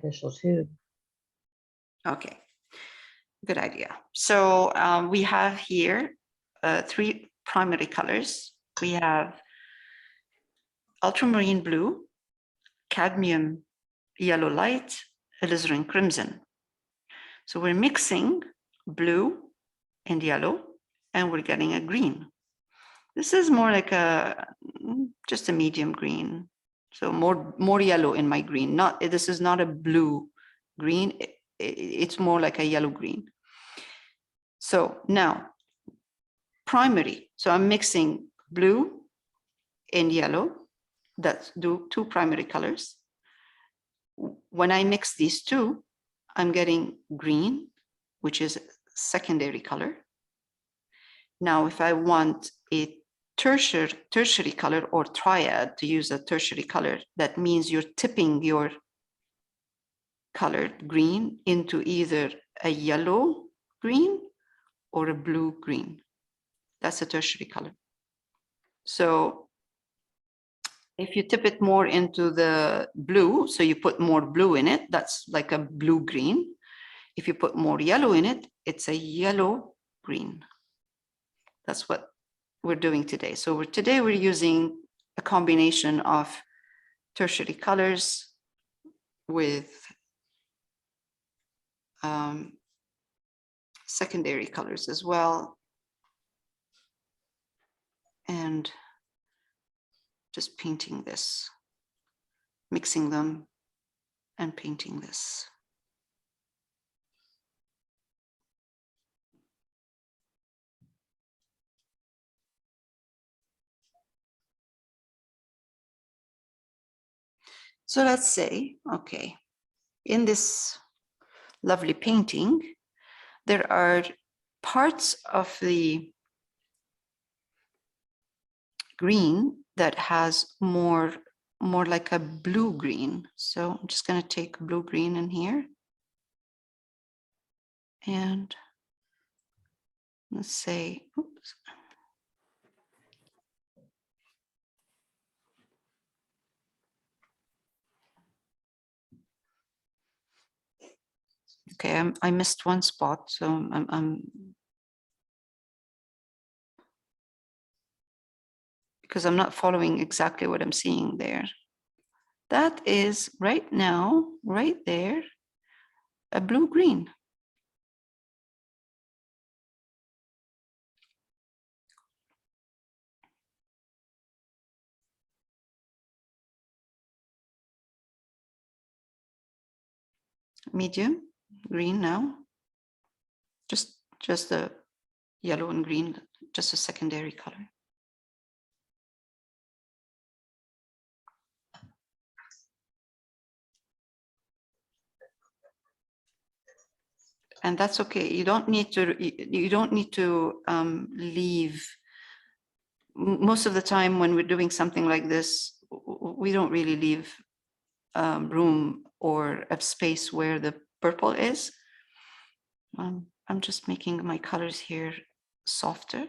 beneficial too. Okay, good idea. So we have here 3 primary colors. We have ultramarine blue, cadmium yellow light, alizarin crimson. So we're mixing blue and yellow, and we're getting a green. This is more like just a medium green. So more yellow in my green. This is not a blue green. It's more like a yellow green. So now primary. So I'm mixing blue and yellow. That's 2 primary colors. When I mix these 2, I'm getting green, which is secondary color. Now, if I want a tertiary color or triad, to use a tertiary color, that means you're tipping your colored green into either a yellow green or a blue green. That's a tertiary color. So if you tip it more into the blue, so you put more blue in it, that's like a blue green. If you put more yellow in it, it's a yellow green. That's what we're doing today. So today we're using a combination of tertiary colors with secondary colors as well. And just painting this, mixing them and painting this. So let's say, okay, in this lovely painting, there are parts of the green that has more like a blue green. So I'm just going to take blue green in here. And let's say, oops. Okay, I missed one spot, so because I'm not following exactly what I'm seeing there. That is right now, right there, a blue-green. Medium green now. Just the yellow and green, just a secondary color. And that's okay. You don't need to leave. Most of the time when we're doing something like this, we don't really leave room or a space where the purple is. I'm just making my colors here softer,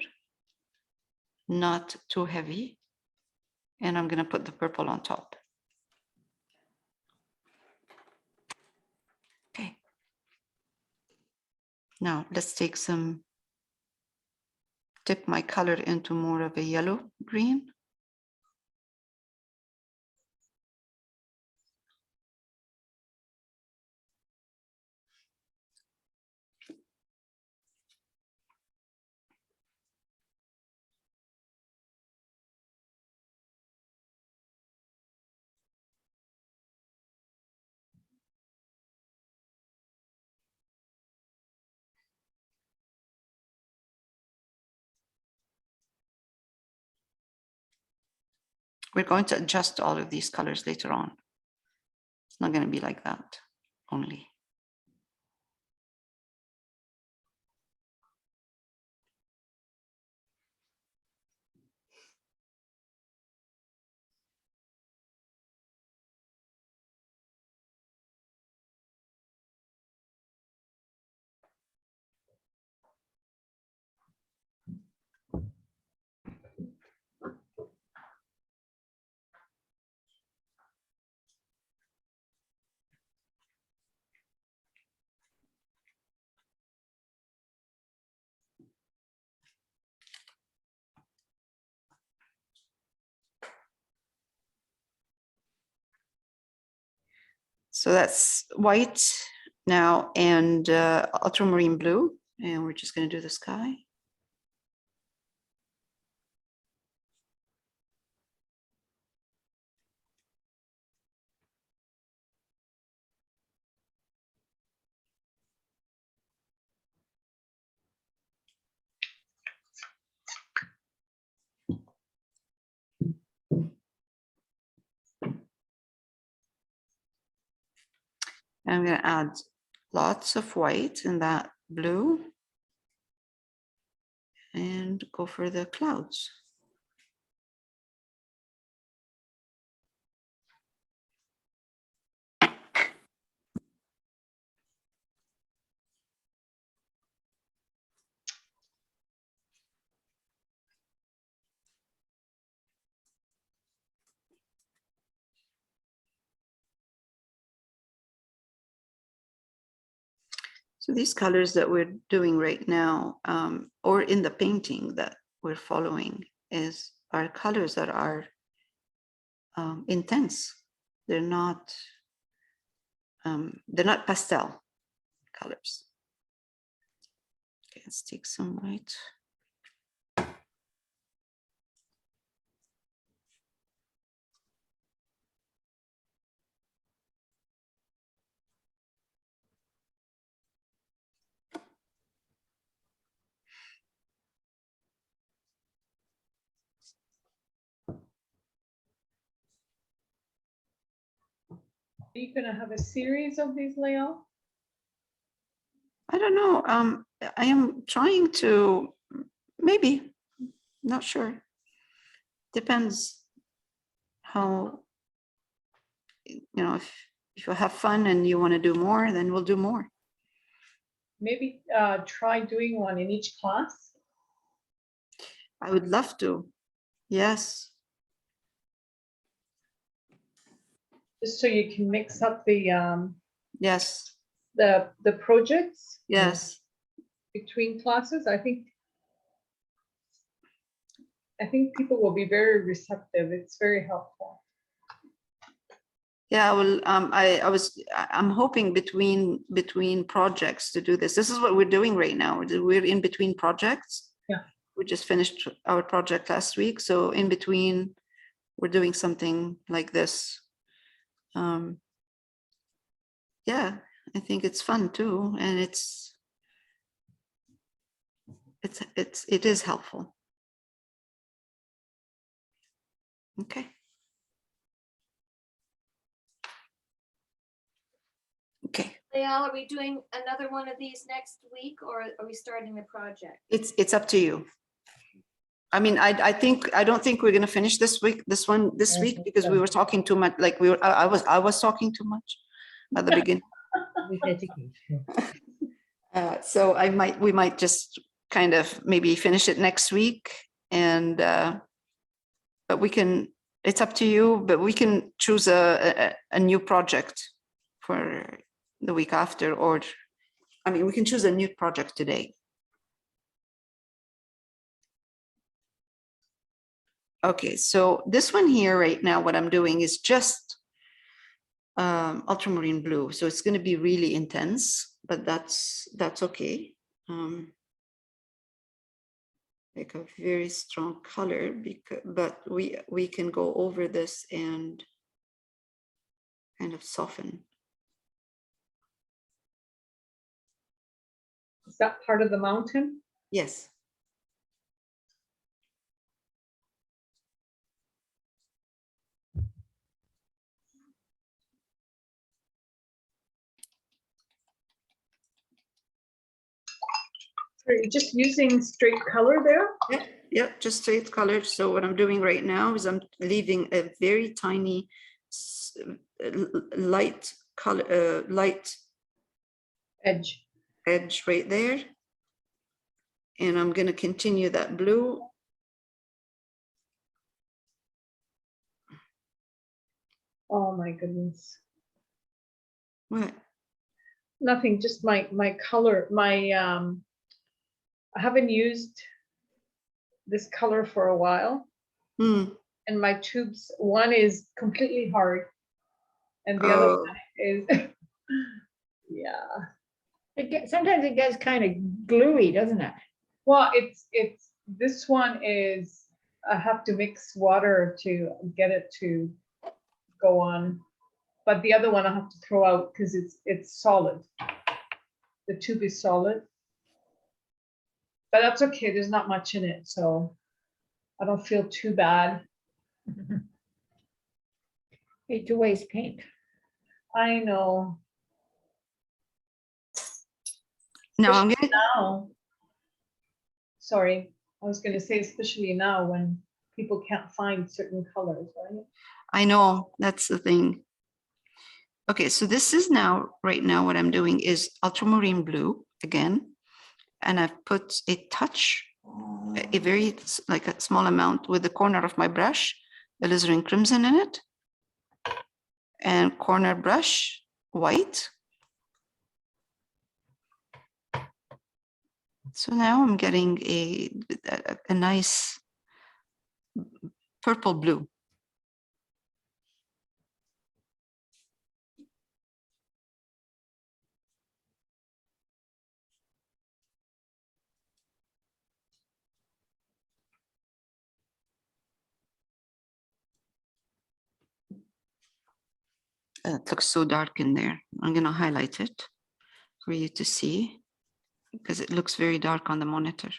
not too heavy. And I'm going to put the purple on top. Okay. Now let's take dip my color into more of a yellow green. We're going to adjust all of these colors later on. It's not going to be like that only. So that's white now and ultramarine blue. And we're just going to do the sky. I'm going to add lots of white in that blue and go for the clouds. So these colors that we're doing right now, or in the painting that we're following, are colors that are intense. They're not pastel colors. Okay, let's take some white. Are you going to have a series of these layouts? I don't know. I am trying to, maybe, not sure. Depends how, you know, if you have fun and you want to do more, then we'll do more. Maybe try doing one in each class. I would love to. Yes. Just so you can mix up the Yes. the projects Yes. between classes. I think people will be very receptive. It's very helpful. Yeah, well, I'm hoping between projects to do this. This is what we're doing right now. We're in between projects. Yeah. We just finished our project last week. So in between, we're doing something like this. Yeah, I think it's fun too. And it is helpful. Okay. Okay. Leal, are we doing another one of these next week, or are we starting the project? It's up to you. I mean, I don't think we're gonna finish this week because we were talking too much. Like I was talking too much at the beginning. So we might just kind of maybe finish it next week, and but we can. It's up to you, but we can choose a new project for the week after, or I mean, we can choose a new project today. Okay, so this one here right now, what I'm doing is just ultramarine blue. So it's going to be really intense, but that's okay. Like a very strong color, but we can go over this and kind of soften. Is that part of the mountain? Yes. Are you just using straight color there? Yeah, just straight color. So what I'm doing right now is I'm leaving a very tiny light color, light Edge right there. And I'm going to continue that blue. Oh my goodness. What? Nothing, just my color, I haven't used this color for a while. And my tubes, one is completely hard and the other one is, yeah. Sometimes it gets kind of gluey, doesn't it? Well, this one is, I have to mix water to get it to go on. But the other one I have to throw out because it's solid. The tube is solid. But that's okay, there's not much in it, so I don't feel too bad. Hate to waste paint. I know. Now I'm Especially gonna, now. Sorry, I was gonna say especially now when people can't find certain colors, right? I know that's the thing. Okay, so this is now, right now, what I'm doing is ultramarine blue again, and I've put a touch, a very like a small amount with the corner of my brush, alizarin crimson in it, and corner brush white. So now I'm getting a nice purple blue. It looks so dark in there. I'm going to highlight it for you to see because it looks very dark on the monitor.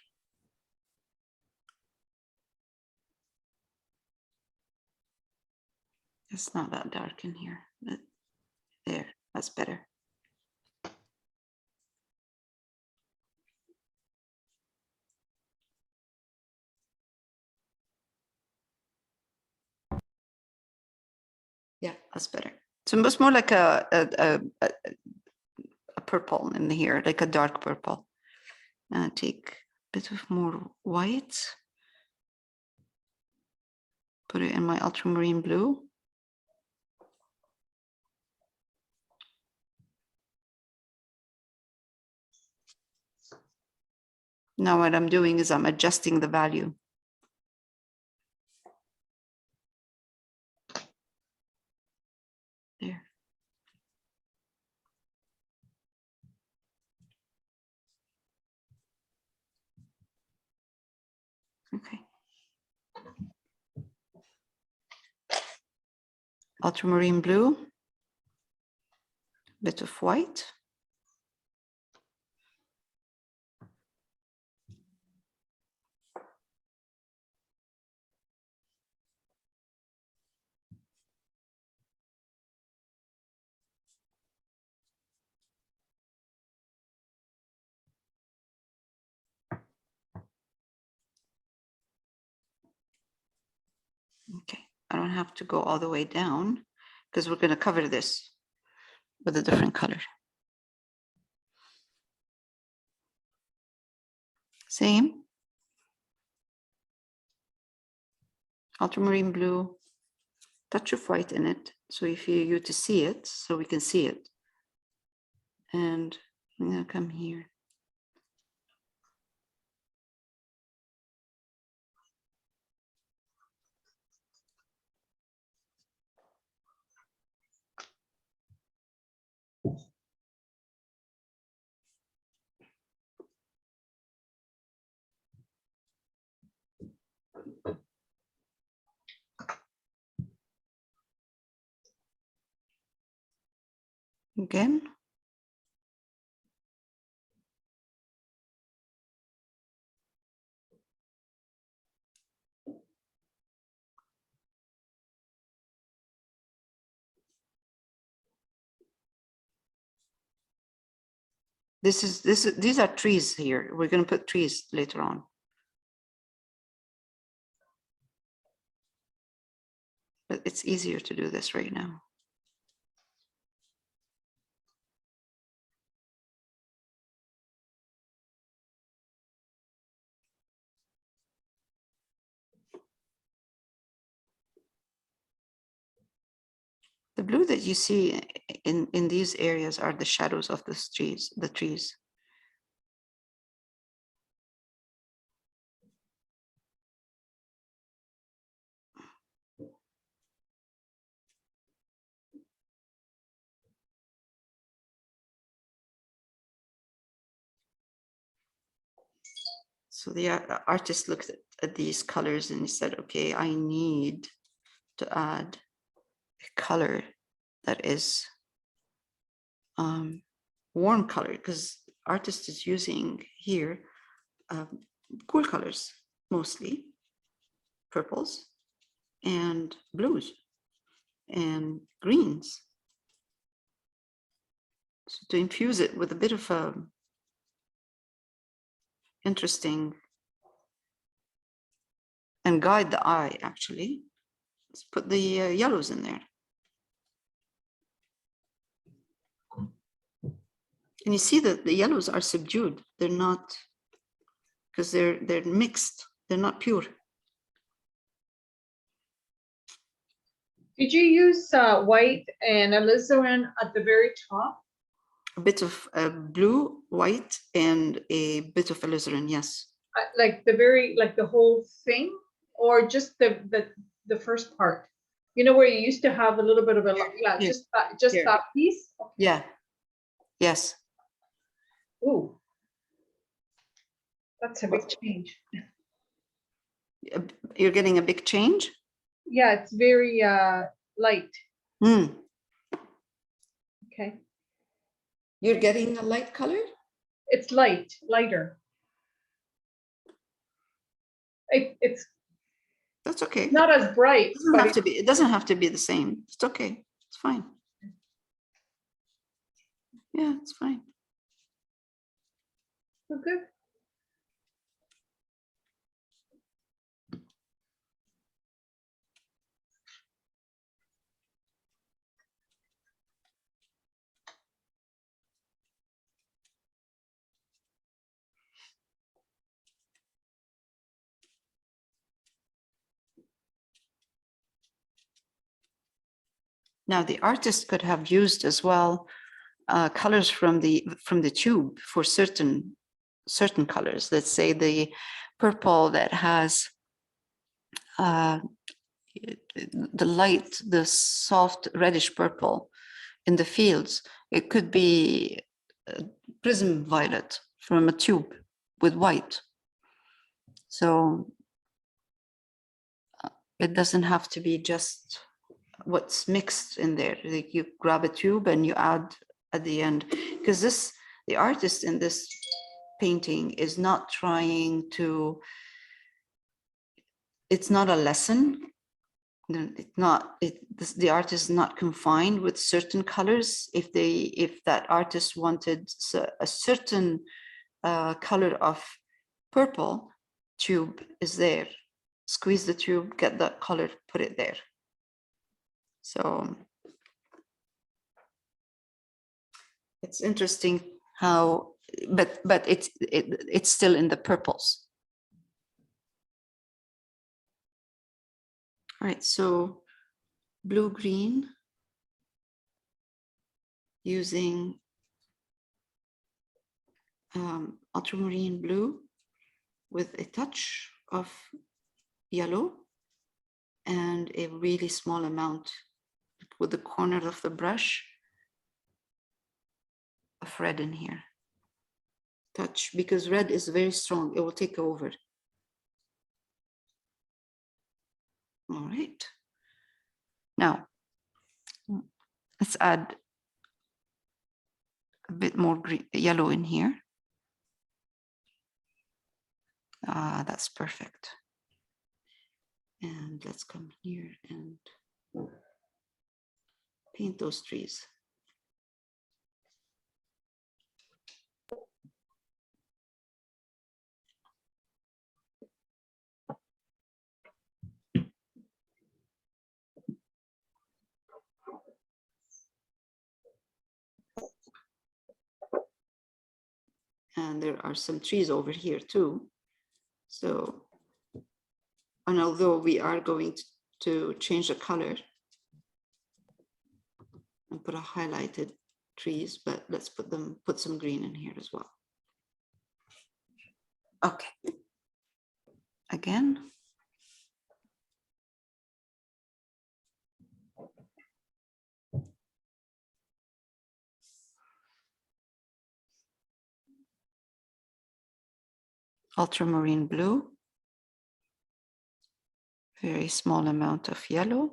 It's not that dark in here, but there, that's better. Yeah, that's better. So it's more like a purple in here, like a dark purple. And I take a bit of more white, put it in my ultramarine blue. Now what I'm doing is I'm adjusting the value. There. Okay. Ultramarine blue, bit of white. Okay, I don't have to go all the way down because we're going to cover this with a different color. Same. Ultramarine blue, touch of white in it. So if you to see it, so we can see it. And I'm going to come here. Again. These are trees here. We're going to put trees later on. But it's easier to do this right now. The blue that you see in these areas are the shadows of the trees. So the artist looked at these colors and he said, okay, I need to add a color that is warm color, because artist is using here cool colors, mostly purples and blues and greens. So to infuse it with a bit of a interesting and guide the eye, actually, let's put the yellows in there. And you see that the yellows are subdued. They're not, because they're mixed. They're not pure. Did you use white and alizarin at the very top? A bit of blue, white, and a bit of alizarin, yes. Like the whole thing, or just the first part? You know where you used to have a little bit of a, yeah, Here. just Here. that piece? Okay. Yeah. Yes. Ooh. That's a big change. You're getting a big change? Yeah, it's very light. Mm. Okay. You're getting a light color? It's lighter. It's That's okay. not as bright, Doesn't but have to be, it doesn't have to be the same. It's okay. It's fine. Yeah, it's fine. it's good. Now the artist could have used as well colors from the tube for certain colors. Let's say the purple that has the soft reddish purple in the fields. It could be prism violet from a tube with white. So it doesn't have to be just what's mixed in there. Like you grab a tube and you add at the end, because the artist in this painting is not trying to, it's not a lesson. It's not, the artist is not confined with certain colors. If that artist wanted a certain color of purple, tube is there. Squeeze the tube, get that color, put it there. So it's interesting how, but it's still in the purples. All right, so blue-green using ultramarine blue with a touch of yellow and a really small amount with the corner of the brush of red in here. Touch, because red is very strong, it will take over. All right. Now, let's add a bit more green, yellow in here. That's perfect. And let's come here and paint those trees. And there are some trees over here too. So, and although we are going to change the color and put a highlighted trees, but let's put some green in here as well. Okay. Again. ultramarine blue, very small amount of yellow,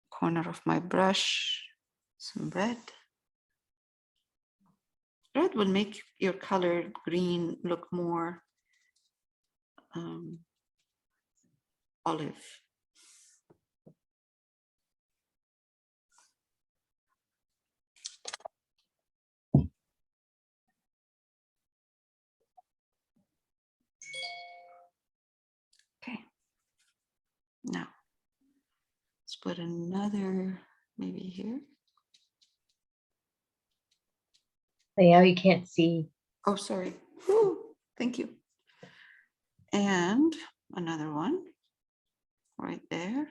corner of my brush, some red. Red will make your colored green look more olive. Okay, now let's put another maybe here. Now you can't see. Oh, sorry. Whew, thank you. And another one right there.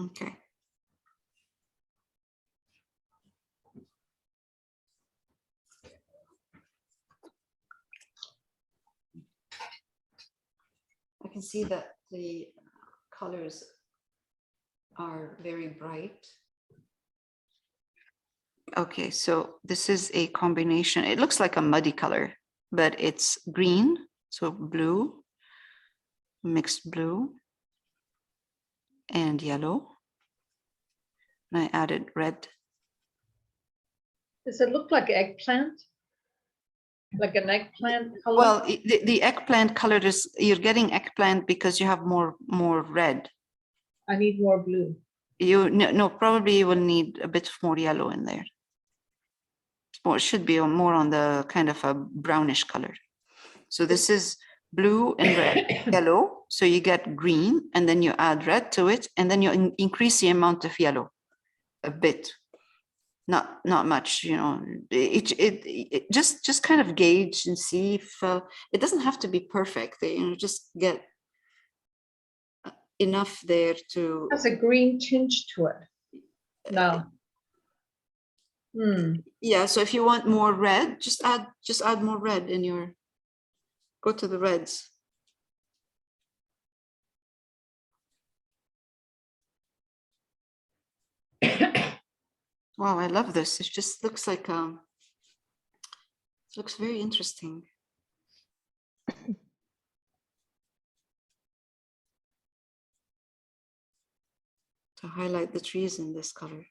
Okay. I can see that the colors are very bright. Okay, so this is a combination. It looks like a muddy color, but it's green, so blue, mixed blue, and yellow. And I added red. Does it look like eggplant? Like an eggplant color? Well, the eggplant color is, you're getting eggplant because you have more red. I need more blue. No, probably you will need a bit more yellow in there. Or it should be more on the kind of a brownish color. So this is blue and red, yellow. So you get green, and then you add red to it, and then you increase the amount of yellow a bit. Not much, you know. It just kind of gauge and see if it doesn't have to be perfect. You know, just get enough there to. Has a green tinge to it. No. Yeah, so if you want more red, just add more red in your. Go to the reds. Wow, I love this. It just looks like it looks very interesting. To highlight the trees in this color.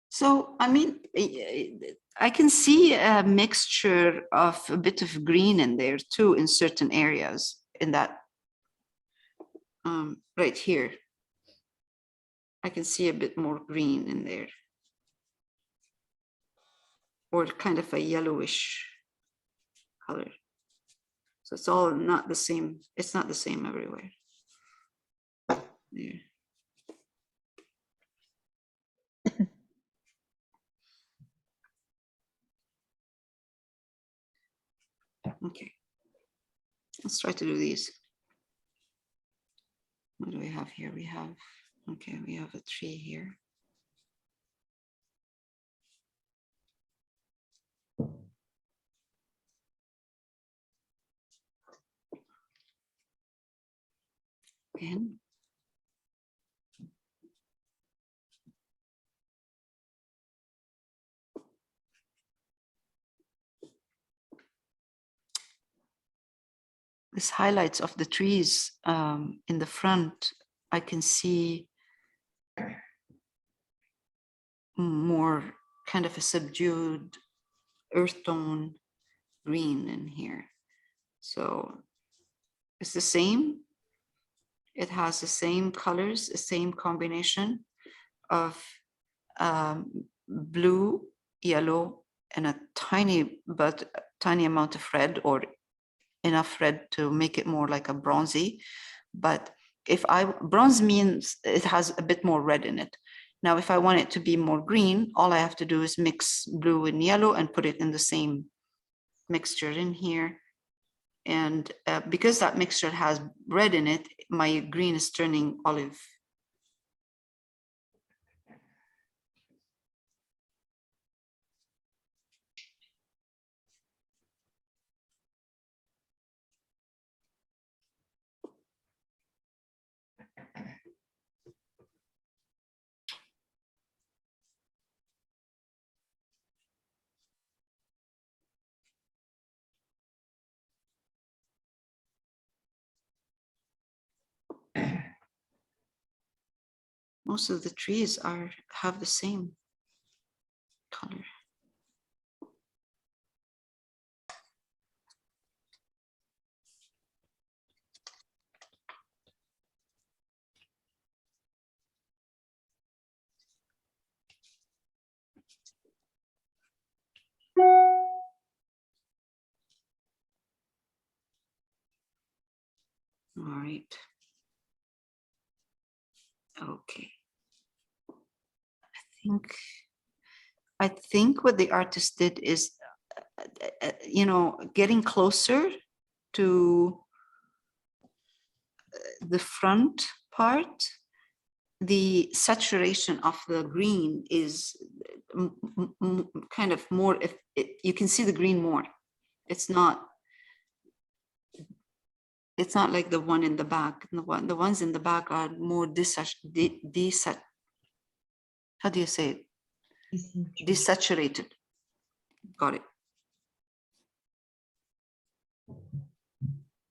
So, I mean, I can see a mixture of a bit of green in there too, in certain areas in that, right here. I can see a bit more green in there. Or kind of a yellowish color. So it's all not the same. It's not the same everywhere. There. Okay, let's try to do these. What do we have here? We have, okay, we have a tree here. Again. this highlights of the trees in the front, I can see more kind of a subdued earth tone green in here. So it's the same. It has the same colors, the same combination of blue, yellow, and a tiny amount of red, or enough red to make it more like a bronzy. But bronze means it has a bit more red in it. Now, if I want it to be more green, all I have to do is mix blue and yellow and put it in the same mixture in here. And because that mixture has red in it, my green is turning olive. Most of the trees have the same color. All right. Okay. I think what the artist did is, getting closer to the front part. The saturation of the green is kind of more. You can see the green more. It's not like the one in the back. The ones in the back are more how do you say it? Desaturated. Got it.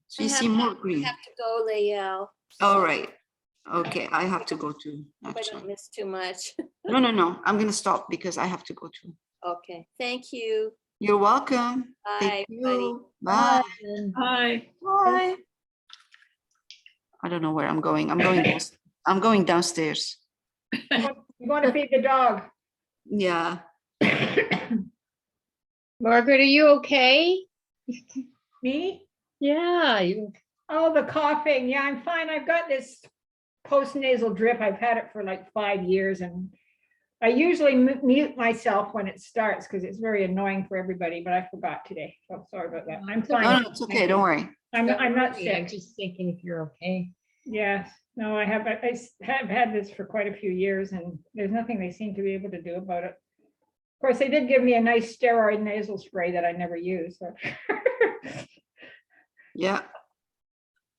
So you see more green. I have to go, Layel. All right. Okay, I have to go too. Hope I don't miss too much. No. I'm going to stop because I have to go too. Okay, thank you. You're welcome. Bye, Thank everybody. you. Bye. Hi. Bye. I don't know where I'm going. I'm going downstairs. You want to feed the dog? Yeah. Margaret, are you okay? Me? Yeah, you. Oh, the coughing. Yeah, I'm fine. I've got this post-nasal drip. I've had it for like 5 years, and I usually mute myself when it starts because it's very annoying for everybody, but I forgot today. So sorry about that. I'm fine. No, it's okay. Don't worry. I'm not I'm sick. just thinking if you're okay. Yes. No, I have had this for quite a few years, and there's nothing they seem to be able to do about it. Of course, they did give me a nice steroid nasal spray that I never use. So. Yeah.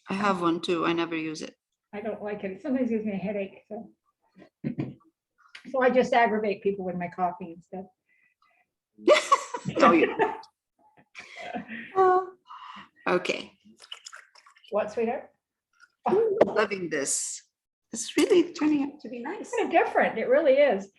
I have one too. I never use it. I don't like it. It sometimes gives me a headache. So I just aggravate people with my coughing instead. No, you don't. Okay. What, sweetheart? Loving this. It's really turning out to be nice. Kind of different. It really is.